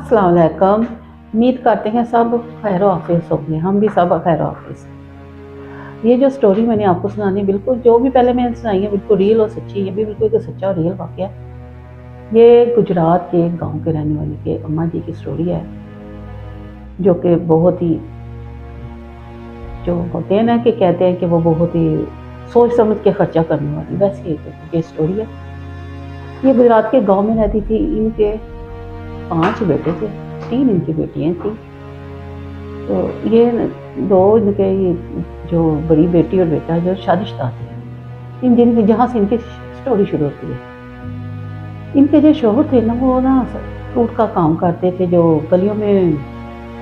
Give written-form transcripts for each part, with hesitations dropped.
अस्सलाम वालेकुम। उम्मीद करते हैं सब खैर ऑफिस होंगे, हम भी सब खैर ऑफिस। ये जो स्टोरी मैंने आपको सुनानी बिल्कुल जो भी पहले मैंने सुनाई है बिल्कुल रियल और सच्ची, ये भी बिल्कुल एक सच्चा और रियल वाक़या है। ये गुजरात के गांव के रहने वाले के अम्मा जी की स्टोरी है, जो कि बहुत ही जो होते हैं ना कि कहते हैं कि वो बहुत ही सोच समझ के खर्चा करने वाली, वैसे ये स्टोरी है। ये गुजरात के गाँव में रहती थी। इनके 5 बेटे थे, 3 इनकी बेटियाँ थी। तो ये 2 इनके जो बड़ी बेटी और बेटा जो शादीशुदा थे, जिनके जहाँ से इनकी स्टोरी शुरू होती है। इनके जो शौहर थे ना, वो ना फ्रूट का काम करते थे, जो गलियों में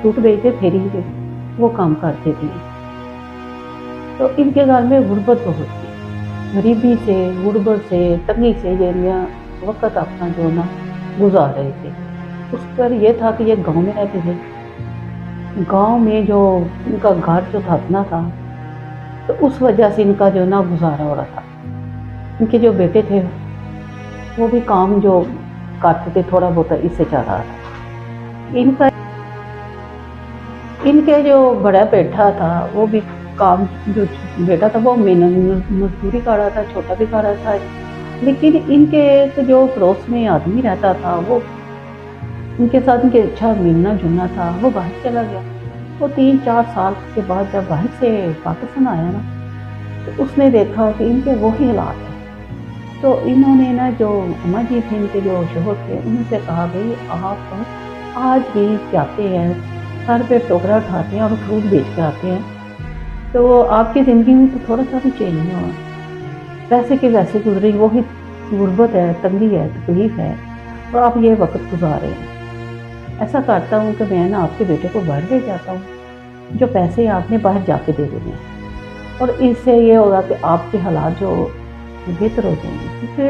फ्रूट बेचते फेरी के, वो काम करते थे। तो इनके घर में गुर्बत बहुत थी, गरीबी से, गुर्बत से, तंगी से ये वक्त अपना जो ना गुजार रहे थे। उस पर यह था कि ये गांव में रहते थे। गांव में जो इनका घर जो था अपना था, तो उस वजह से इनका जो ना गुजारा हो रहा था। इनके जो बेटे थे वो भी काम जो करते थे, थोड़ा बहुत इससे चल रहा था। इनके जो बड़ा बेटा था वो भी काम, जो बेटा था वो मजदूरी कर रहा था, छोटा भी कर रहा था। लेकिन इनके एक जो पड़ोस में आदमी रहता था, वो उनके साथ उनके अच्छा मिलना जुलना था, वो बाहर चला गया। वो 3-4 साल के बाद जब बाहर से पाकिस्तान आया ना, तो उसने देखा कि इनके वही हालात है। तो इन्होंने ना जो अम्मा जी थे, इनके जो शोहर थे, उनसे कहा भाई आप आज भी जाते हैं, सर पे टोकरा उठाते हैं और फ्रूट बेच के आते हैं, तो आपकी ज़िंदगी में तो थोड़ा सा भी चेंज नहीं हुआ। वैसे कि वैसे गुजरी, वही गुर्बत है, तंगी है, तकलीफ़ है, और आप ये वक्त गुजारे हैं। ऐसा करता हूँ कि मैं ना आपके बेटे को बाहर ले जाता हूँ, जो पैसे आपने बाहर जाके दे देने हैं, और इससे ये होगा कि आपके हालात जो बेहतर हो जाएंगे। क्योंकि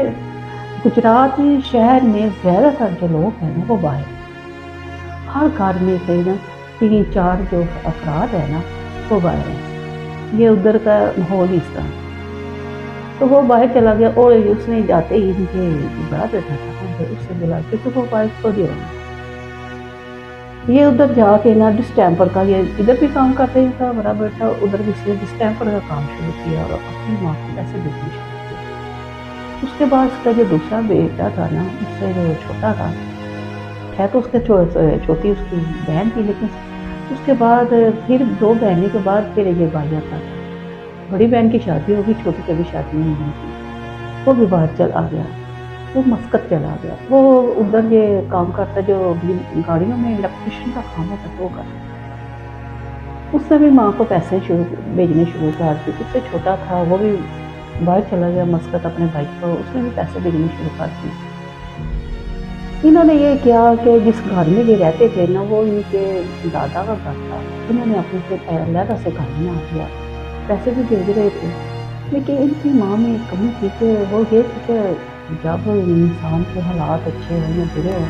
गुजरात शहर में ज़्यादातर जो लोग हैं ना वो बाहर, हर घर में से ना 3-4 जो अफराद है ना वो बाहर हैं। ये उधर का माहौल इस तरह। तो वो बाहर चला गया, और उसने जाते ही इनके बड़ा बेटा था, उससे बोला कि वो बाहर को दिया। ये उधर जाके ना डिस्टैम्पर का, ये इधर भी काम करते था बड़ा बेटा, उधर भी इसने डिस्टैम्पर का काम शुरू किया और अपनी माँ को पैसे देने शुरू किए। उसके बाद उसका जो दूसरा बेटा था ना, उससे जो छोटा था, है तो उसके छोटी उसकी बहन थी, लेकिन उसके बाद फिर 2 बहनों के बाद फिर ये भाई आता था। बड़ी बहन की शादी होगी, छोटी की भी शादी नहीं हुई थी। वो भी बाहर चला गया, वो मस्कत चला गया। वो उधर ये काम करता, जो गाड़ियों में इलेक्ट्रिशियन का काम होता है वो करता। उसने भी माँ को पैसे भेजने शुरू कर दिए। उससे छोटा था वो भी बाहर चला गया मस्कत अपने भाई को, उसने भी पैसे भेजने शुरू कर दिए। इन्होंने ये किया कि जिस घर में ये रहते थे ना, वो इनके दादा का घर था। इन्होंने अपने से अलग से घर बना दिया, पैसे भी भेज रहे थे। लेकिन इनकी माँ में एक कमी थी कि वो ये थी कि जब इंसान के हालात अच्छे हो या बुरे हो,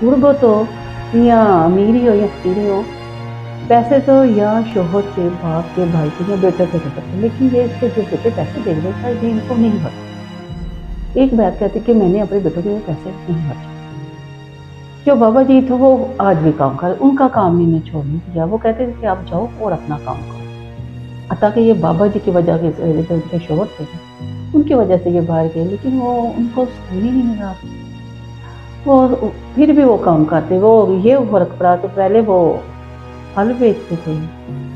गुर्बत हो या अमीरी हो या फकीरी हो, पैसे तो या शोहर के, बाप के, भाई के या बेटे के देते थे। लेकिन ये इसके जो बेटे पैसे दे रहे थे, ये इनको नहीं भरते। एक बात कहती कि मैंने अपने बेटों के पैसे नहीं भरते। जो बाबा जी थे वो आज भी काम कर, उनका काम नहीं मैं छोड़ने दिया। वो कहते थे कि आप जाओ और अपना काम करो। ताकि ये बाबा जी की वजह से, जो उनके शोहर थे उनकी वजह से ये बाहर गए, लेकिन वो उनको स्कूल ही नहीं मिला। वो फिर भी वो काम करते। वो ये फर्क पड़ा कि पहले वो फल बेचते थे,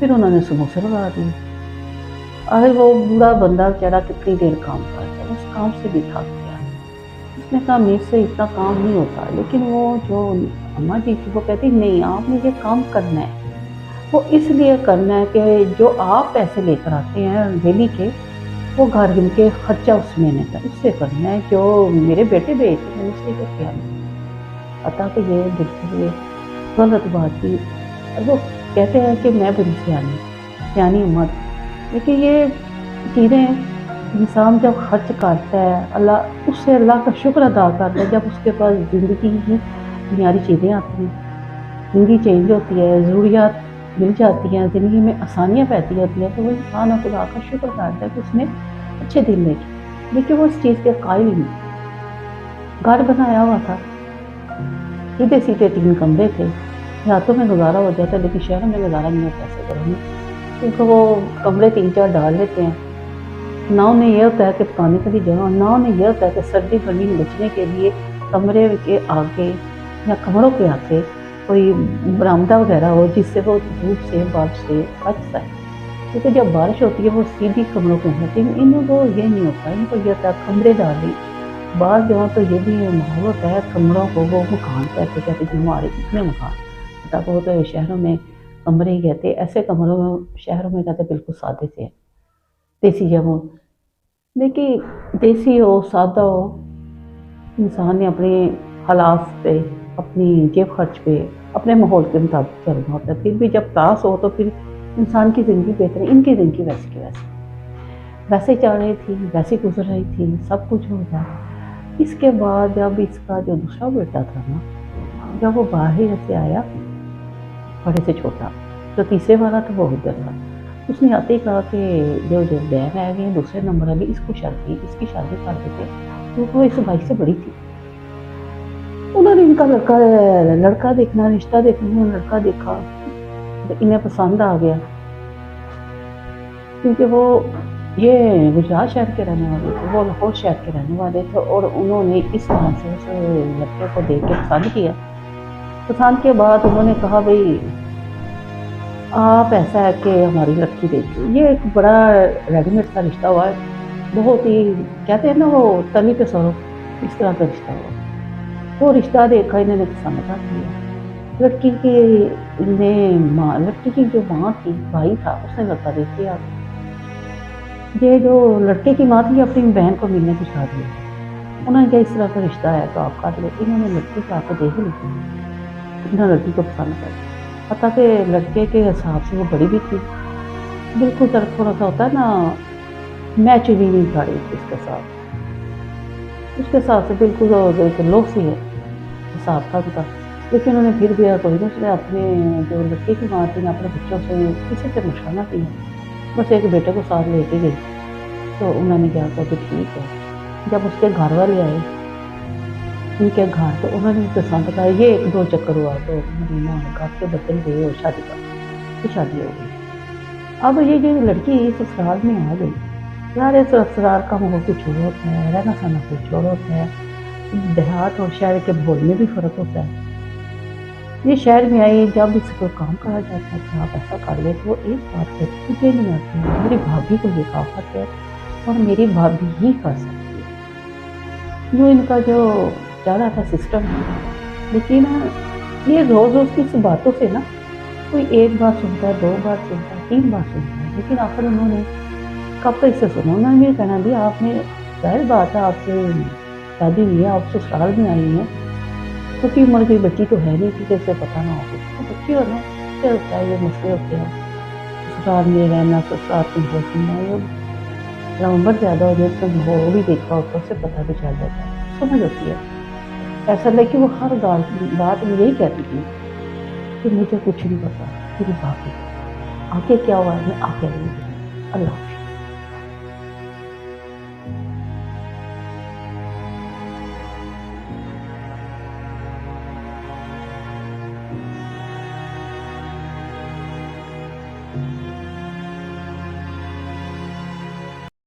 फिर उन्होंने समोसे लगा दिए। आखिर वो बूढ़ा बंदा बेचारा कितनी देर काम करता, उस काम से भी थक गया। उसने कहा मेरे से इतना काम नहीं होता। लेकिन वो जो अम्मा जी थी वो कहती नहीं, आपने ये काम करना है। वो इसलिए करना है कि जो आप पैसे लेकर आते हैं डेली के, वो घर के खर्चा उसमें नहीं था, उससे करना है। जो मेरे बेटे बेचते हैं उससे तो क्या नहीं पता कि ये बिल्कुल ये गलत बात थी। वो कहते हैं कि मैं बड़ी सियानी उम्र, लेकिन ये चीज़ें इंसान जब खर्च करता है, अल्लाह उससे अल्लाह का शुक्र अदा करता है। जब उसके पास ज़िंदगी की बुनियादी चीज़ें आती हैं, ज़िंदगी चेंज होती है, ज़रूरियात मिल जाती हैं, ज़िंदगी में आसानियाँ पैदा होती हैं, तो वो इंसान खुदा का शुक्र करता है कि उसने अच्छे दिन देखे। लेकिन वो इस चीज़ के कायल नहीं। घर बनाया हुआ था, सीधे सीधे 3 कमरे थे, रातों में गुजारा हो जाता लेकिन शहरों में गुजारा नहीं होता ऐसे घरों में, क्योंकि वो कमरे 3-4 डाल लेते हैं। ना उन्हें ये होता है कि पानी का भी जगह हो, ना उन्हें ये होता है कि सर्दी गर्मी में बचने के लिए कमरे के आगे या कमरों के आगे कोई बरामदा वगैरह हो जिससे वो धूप से बारिश से बच सके, क्योंकि जब बारिश होती है वो सीधी कमरों पे होती है। इनको ये नहीं होता, इनको ये होता है कमरे डाल ली। बाहर जहाँ तो ये भी माहौल होता है कमरों को वो मकान कहते कहते कि हमारे कितने मकान, तब वो तो शहरों में कमरे ही कहते, ऐसे कमरों में शहरों में कहते बिल्कुल सादे से है, देसी जब हो। देखिए देसी हो सादा हो, इंसान ने अपने हालात पे, अपनी जेब खर्च पे, अपने माहौल के मुताबिक चलना होता है। फिर भी जब तास हो तो फिर इंसान की ज़िंदगी बेहतर है। इनकी ज़िंदगी वैसे की वैसे वैसे चल रही थी, वैसे गुजर रही थी, सब कुछ हो गया। इसके बाद जब इसका जो दूसरा बेटा था ना, जब वो बाहर से आया, बड़े से छोटा, जो तीसरे वाला था वो उधर था, उसने आते ही कहा कि जो जो बहन है गई दूसरे नंबर वाली, इसकी शादी कर देते, क्योंकि वो इस भाई से बड़ी थी। उन्होंने इनका लड़का देखना, रिश्ता देखना, लड़का देखा तो इन्हें पसंद आ गया, क्योंकि वो ये गुजरात शहर के रहने वाले थे, वो लाहौर शहर के रहने वाले थे, और उन्होंने इस तरह से उस लड़के को देख के पसंद किया। पसंद के बाद उन्होंने कहा भाई आप ऐसा है कि हमारी लड़की देखिए। ये एक बड़ा रेडीमेड सा रिश्ता हुआ है, बहुत ही कहते हैं ना वो तली पे सरो, इस तरह का रिश्ता हुआ। तो रिश्ता देखा, इन्होंने पसंद कर लिया। लड़की की जो माँ थी, भाई था, उसने लड़का देख लिया। ये जो लड़के की माँ थी अपनी बहन को मिलने की चाह दिया। उन्होंने कहा इस तरह का रिश्ता है तो आप कर लो। इन्होंने लड़की को आकर देख ली, इन्होंने लड़की को पसंद कर लिया। पता कि लड़के के हिसाब से वो बड़ी भी थी, बिल्कुल थोड़ा सा होता है ना, मैच भी नहीं कर रही थी उसके साथ से बिल्कुल लो सी है हिसाब था उनका। लेकिन उन्होंने फिर भी कोई उसने अपने जो लड़के की माँ थी ना, अपने बच्चों से किसी से मशवरा ना किया, बस एक बेटे को साथ लेके गई। तो उन्होंने क्या कहा कि ठीक है। जब उसके घर वाले आए उनके घर, तो उन्होंने पसंद कहा, ये 1-2 चक्कर हुआ तो महीना घर के बदल गए और शादी हो गई। अब ये जो लड़की ससुराल में आ गई, यार ये ससुराल का माहौल कुछ और होता है, रहना सहना कुछ और होता है, देहात और शहर के माहौल में भी फर्क होता है। ये शहर में आई, जब इसको काम कहा जाता है कि आप ऐसा कर ले, तो एक बात कहती मुझे नहीं आती है, मेरी भाभी को ये कहावत है और मेरी भाभी ही कर सकती है। जो इनका जो चल रहा था सिस्टम है, लेकिन ये रोज़ रोज़ की इस बातों से ना, कोई एक बार सुनता है, 2 बार सुनता है, 3 बार सुनता है, लेकिन आखिर उन्होंने कब तक इससे सुना। उन्होंने ये कहना भी आपने, जाहिर बात है आपसे शादी हुई है, आप ससुराल में आई हैं, क्योंकि उम्र की बच्ची तो है नहीं कि कैसे पता ना हो कुछ, तो बच्ची हो ना, क्या होता है, ये मसले होते हैं ससुराल में रहना, ससुराल की होना, ये उम्र ज़्यादा हो जाए तो वो भी देखा होता है, उससे पता भी चल जाता है, समझ होती है। ऐसा नहीं कि वो हर बात में यही कहती थी कि मुझे कुछ नहीं पता, मेरी बात आगे क्या हुआ है मैं आगे नहीं। अल्लाह।